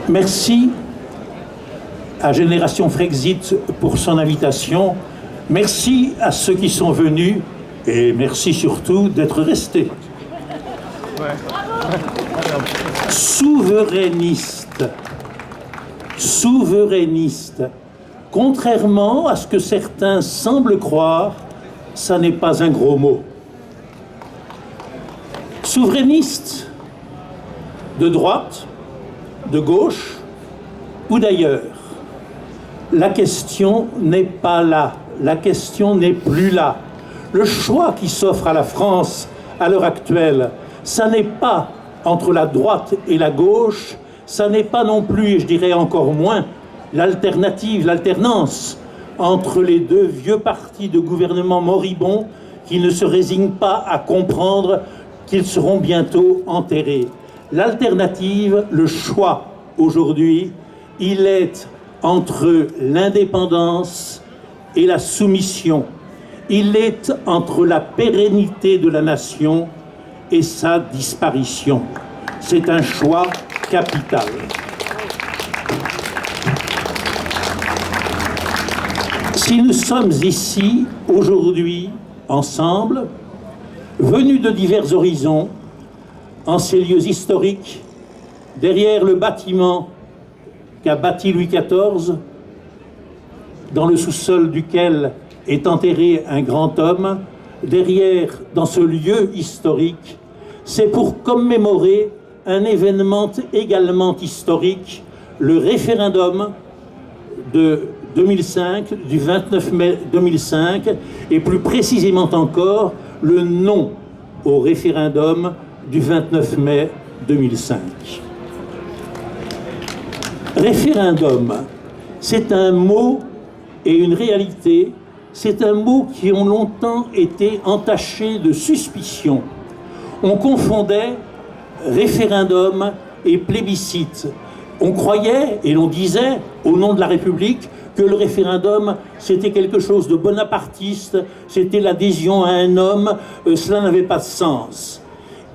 Merci à Génération Frexit pour son invitation. Merci à ceux qui sont venus et merci surtout d'être restés. Souverainiste. Souverainiste. Contrairement à ce que certains semblent croire, ça n'est pas un gros mot. Souverainiste, de droite, de gauche ou d'ailleurs. La question n'est pas là, la question n'est plus là. Le choix qui s'offre à la France à l'heure actuelle, ça n'est pas entre la droite et la gauche, ça n'est pas non plus, et je dirais encore moins, l'alternative, l'alternance entre les deux vieux partis de gouvernement moribonds qui ne se résignent pas à comprendre qu'ils seront bientôt enterrés. L'alternative, le choix aujourd'hui, il est entre l'indépendance et la soumission. Il est entre la pérennité de la nation et sa disparition. C'est un choix capital. Si nous sommes ici, aujourd'hui, ensemble, venus de divers horizons, en ces lieux historiques, derrière le bâtiment qu'a bâti Louis XIV, dans le sous-sol duquel est enterré un grand homme, derrière, dans ce lieu historique, c'est pour commémorer un événement également historique, le référendum de 2005, du 29 mai 2005, et plus précisément encore, le non au référendum du 29 mai 2005. Référendum, c'est un mot et une réalité, c'est un mot qui ont longtemps été entachés de suspicion. On confondait référendum et plébiscite. On croyait et l'on disait, au nom de la République, que le référendum, c'était quelque chose de bonapartiste, c'était l'adhésion à un homme, cela n'avait pas de sens.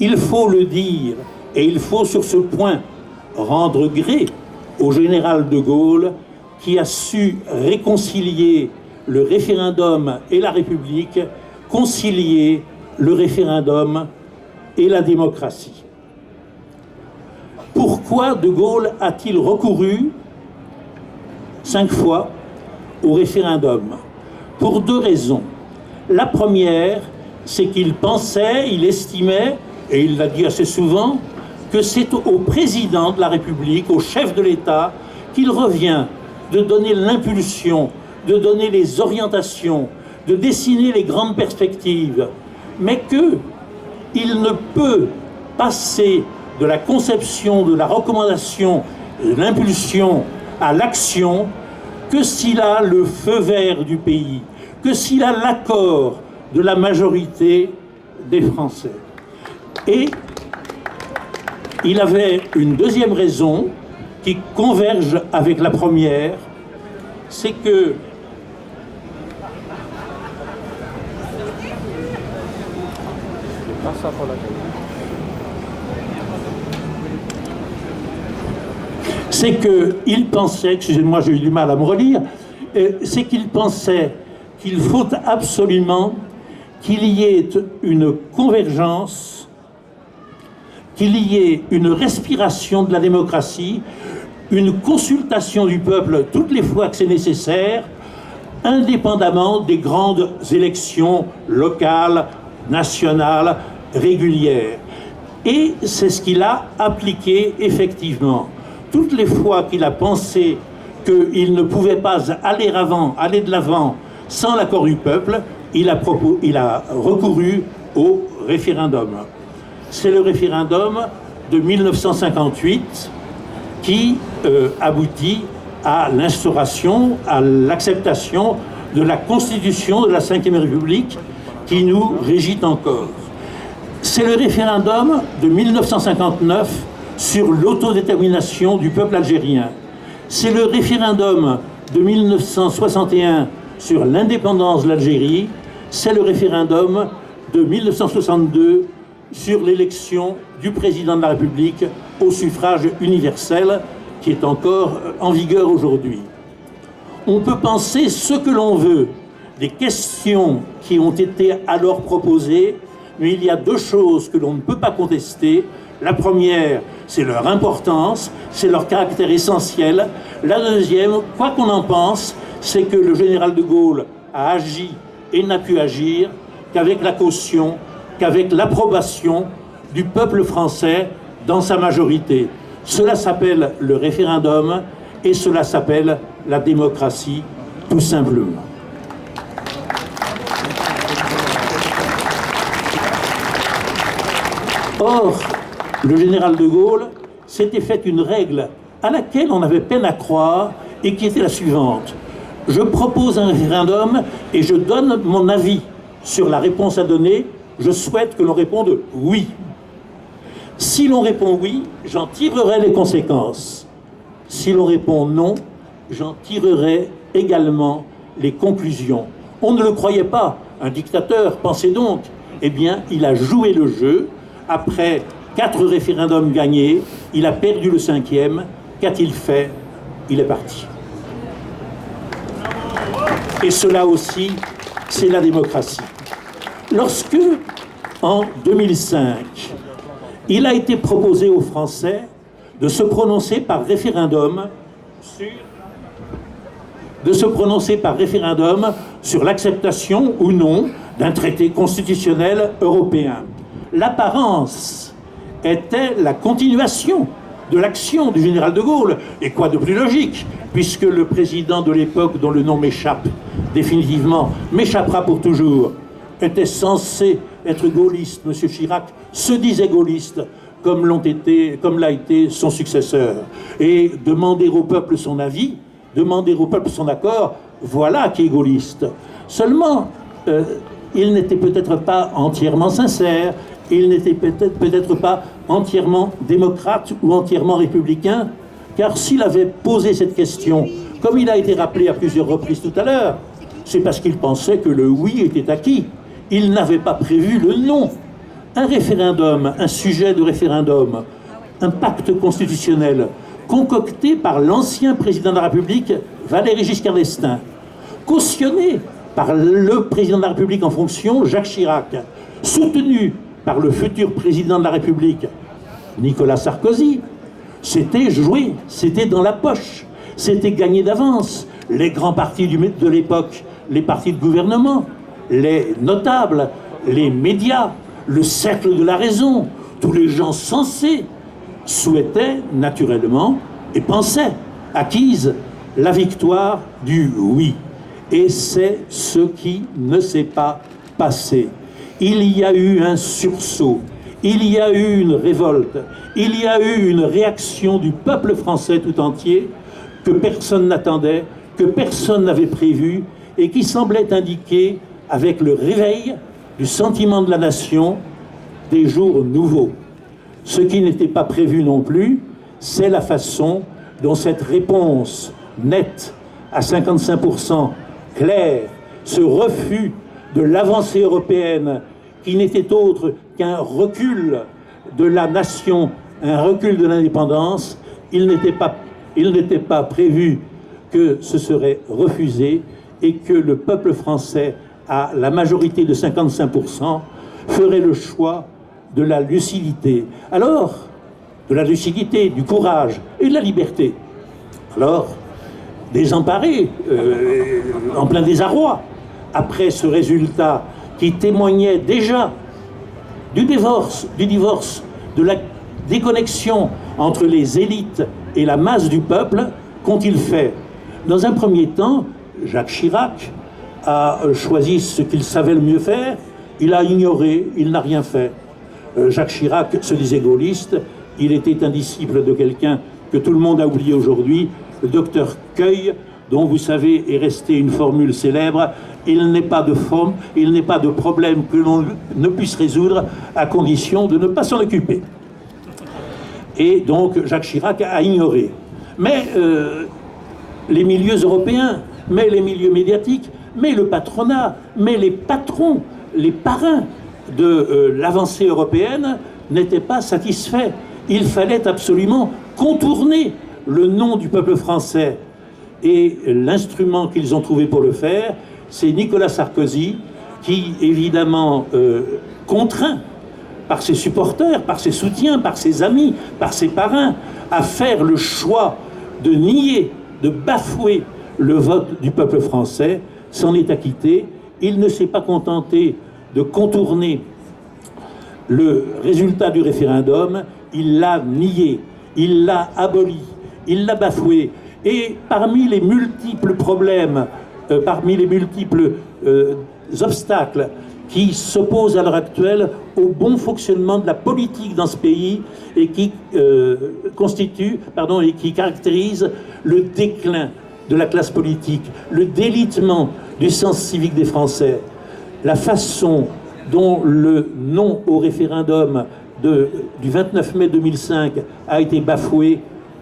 Il faut le dire, et il faut sur ce point rendre gré au général de Gaulle, qui a su réconcilier le référendum et la République, concilier le référendum et la démocratie. Pourquoi de Gaulle a-t-il recouru 5 fois au référendum? Pour 2 raisons. La première, c'est qu'il pensait, il estimait, et il l'a dit assez souvent, que c'est au président de la République, au chef de l'État, qu'il revient de donner l'impulsion, de donner les orientations, de dessiner les grandes perspectives, mais qu'il ne peut passer de la conception, de la recommandation, de l'impulsion à l'action que s'il a le feu vert du pays, que s'il a l'accord de la majorité des Français. Et il avait une deuxième raison qui converge avec la première, c'est que il pensait, excusez-moi j'ai eu du mal à me relire, c'est qu'il pensait qu'il faut absolument qu'il y ait une convergence, qu'il y ait une respiration de la démocratie, une consultation du peuple toutes les fois que c'est nécessaire, indépendamment des grandes élections locales, nationales, régulières. Et c'est ce qu'il a appliqué effectivement. Toutes les fois qu'il a pensé qu'il ne pouvait pas aller de l'avant sans l'accord du peuple, il a recouru au référendum. C'est le référendum de 1958 qui aboutit à l'instauration, à l'acceptation de la Constitution de la Ve République qui nous régit encore. C'est le référendum de 1959 sur l'autodétermination du peuple algérien. C'est le référendum de 1961 sur l'indépendance de l'Algérie. C'est le référendum de 1962 sur l'élection du président de la République au suffrage universel qui est encore en vigueur aujourd'hui. On peut penser ce que l'on veut des questions qui ont été alors proposées, mais il y a deux choses que l'on ne peut pas contester. La première, c'est leur importance, c'est leur caractère essentiel. La deuxième, quoi qu'on en pense, c'est que le général de Gaulle a agi et n'a pu agir qu'avec la caution, qu'avec l'approbation du peuple français dans sa majorité. Cela s'appelle le référendum et cela s'appelle la démocratie, tout simplement. Or, le général de Gaulle s'était fait une règle à laquelle on avait peine à croire et qui était la suivante. Je propose un référendum et je donne mon avis sur la réponse à donner. Je souhaite que l'on réponde oui. Si l'on répond oui, j'en tirerai les conséquences. Si l'on répond non, j'en tirerai également les conclusions. On ne le croyait pas, un dictateur, pensez donc. Eh bien, il a joué le jeu. Après 4 référendums gagnés, il a perdu le 5e. Qu'a-t-il fait? Il est parti. Et cela aussi, c'est la démocratie. Lorsque, en 2005, il a été proposé aux Français de se prononcer par référendum sur l'acceptation ou non d'un traité constitutionnel européen. L'apparence était la continuation de l'action du général de Gaulle. Et quoi de plus logique, puisque le président de l'époque, dont le nom m'échappe définitivement, m'échappera pour toujours, était censé être gaulliste. M. Chirac se disait gaulliste, comme l'a été son successeur. Et demander au peuple son avis, demander au peuple son accord, voilà qui est gaulliste. Seulement, il n'était peut-être pas entièrement sincère, il n'était peut-être pas entièrement démocrate ou entièrement républicain, car s'il avait posé cette question, comme il a été rappelé à plusieurs reprises tout à l'heure, c'est parce qu'il pensait que le oui était acquis. Il n'avait pas prévu le non. Un référendum, un sujet de référendum, un pacte constitutionnel concocté par l'ancien président de la République, Valéry Giscard d'Estaing, cautionné par le président de la République en fonction, Jacques Chirac, soutenu par le futur président de la République, Nicolas Sarkozy, c'était joué, c'était dans la poche, c'était gagné d'avance. Les grands partis de l'époque, les partis de gouvernement, les notables, les médias, le cercle de la raison, tous les gens sensés souhaitaient naturellement et pensaient acquise la victoire du oui. Et c'est ce qui ne s'est pas passé. Il y a eu un sursaut, il y a eu une révolte, il y a eu une réaction du peuple français tout entier que personne n'attendait, que personne n'avait prévu et qui semblait indiquer, avec le réveil du sentiment de la nation, des jours nouveaux. Ce qui n'était pas prévu non plus, c'est la façon dont cette réponse nette à 55% claire, ce refus de l'avancée européenne qui n'était autre qu'un recul de la nation, un recul de l'indépendance, il n'était pas prévu que ce serait refusé et que le peuple français, à la majorité de 55%, ferait le choix de la lucidité. Alors, de la lucidité, du courage et de la liberté. Alors, désemparés, en plein désarroi, après ce résultat qui témoignait déjà du divorce, de la déconnexion entre les élites et la masse du peuple, qu'ont-ils fait? Dans un premier temps, Jacques Chirac a choisi ce qu'il savait le mieux faire, il a ignoré, il n'a rien fait. Jacques Chirac se disait gaulliste, il était un disciple de quelqu'un que tout le monde a oublié aujourd'hui, le docteur Queuille, dont vous savez est restée une formule célèbre, il n'est pas de problème que l'on ne puisse résoudre à condition de ne pas s'en occuper. Et donc Jacques Chirac a ignoré. Mais les milieux européens, mais les milieux médiatiques, mais le patronat, mais les patrons, les parrains de l'avancée européenne n'étaient pas satisfaits. Il fallait absolument contourner le nom du peuple français et l'instrument qu'ils ont trouvé pour le faire, c'est Nicolas Sarkozy, qui évidemment contraint par ses supporters, par ses soutiens, par ses amis, par ses parrains, à faire le choix de nier, de bafouer le vote du peuple français, s'en est acquitté. Il ne s'est pas contenté de contourner le résultat du référendum, il l'a nié, il l'a aboli, il l'a bafoué. Et parmi les multiples problèmes, parmi les multiples obstacles qui s'opposent à l'heure actuelle au bon fonctionnement de la politique dans ce pays et qui et qui caractérisent le déclin de la classe politique, le délitement du sens civique des Français, la façon dont le non au référendum du 29 mai 2005 a été bafoué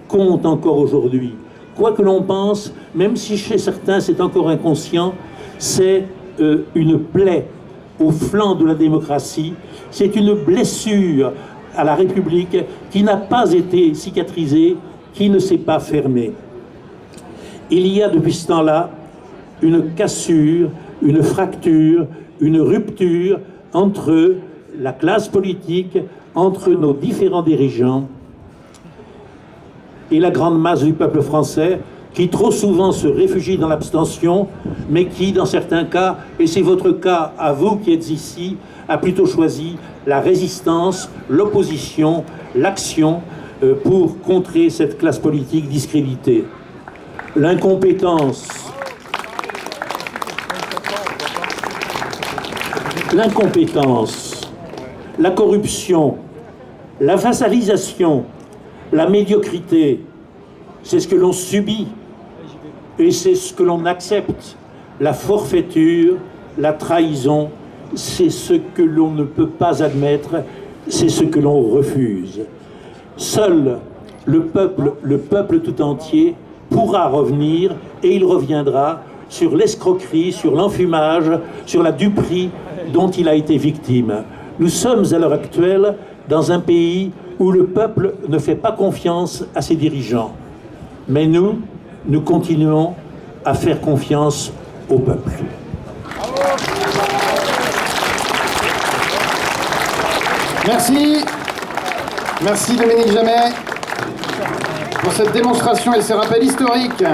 compte encore aujourd'hui. Quoi que l'on pense, même si chez certains c'est encore inconscient, c'est une plaie au flanc de la démocratie, c'est une blessure à la République qui n'a pas été cicatrisée, qui ne s'est pas fermée. Il y a depuis ce temps-là une cassure, une fracture, une rupture entre la classe politique, entre nos différents dirigeants et la grande masse du peuple français qui trop souvent se réfugie dans l'abstention, mais qui, dans certains cas, et c'est votre cas à vous qui êtes ici, a plutôt choisi la résistance, l'opposition, l'action pour contrer cette classe politique discréditée. L'incompétence, la corruption, la vassalisation, la médiocrité, c'est ce que l'on subit et c'est ce que l'on accepte. La forfaiture, la trahison, c'est ce que l'on ne peut pas admettre, c'est ce que l'on refuse. Seul le peuple tout entier pourra revenir, et il reviendra sur l'escroquerie, sur l'enfumage, sur la duperie dont il a été victime. Nous sommes à l'heure actuelle dans un pays où le peuple ne fait pas confiance à ses dirigeants. Mais nous continuons à faire confiance au peuple. Merci. Merci Dominique Jamais pour cette démonstration et ces rappels historiques.